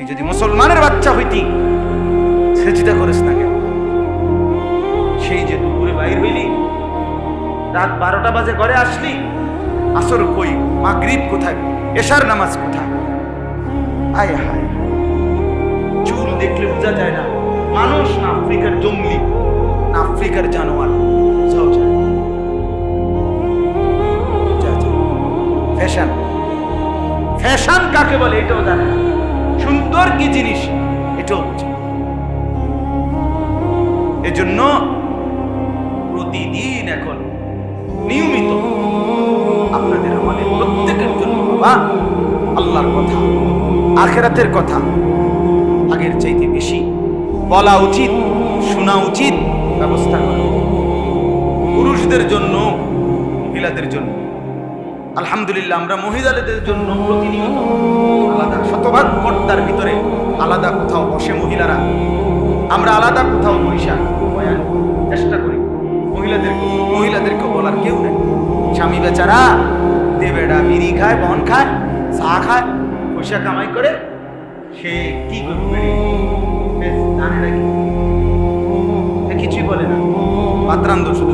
যদি মুসলমানের বাচ্চা হইতি সেজদা করিস না কেন? সেই যে দুপুরে বাইর হইলি, রাত 12টা বাজে ঘরে আসলি, আসর কই, মাগরিব কোথায়, এশার নামাজ কোথায়? আয় হায়, চুল দেখলে বোঝা যায় না মানুষ না আফ্রিকার জঙ্গলি না আফ্রিকার জানোয়ার। ফ্যাশন, ফ্যাশন কাকে বলে এটাও জানে না, সুন্দর কি জিনিস এটাও বুঝে। এজন্য প্রতিদিন এখন নিয়মিত আপনাদের আমাদের প্রত্যেকের জন্য বাবা আল্লাহর কথা, আখিরাতের কথা আগের চাইতে বেশি বলা উচিত, শোনা উচিত, ব্যবস্থা করা, পুরুষদের জন্য, মহিলাদের জন্য। আলহামদুলিল্লাহ আমরা মহিলাদের জন্য প্রতিনিয়ত আলাদা, শতভাগ পর্দার ভিতরে আলাদা কোথাও বসে মহিলারা, আমরা আলাদা কোথাও বৈশা বয়ান চেষ্টা করি। মহিলাদেরকে বলার কেউ নেই। স্বামী বেচারা দেবেটা বিড়ি খায়, বন খায়, চা খায়, পয়সা কামাই করে, সে কি করবে জানে নাকি? কিছুই বলে না, পাত্রান্ত শুধু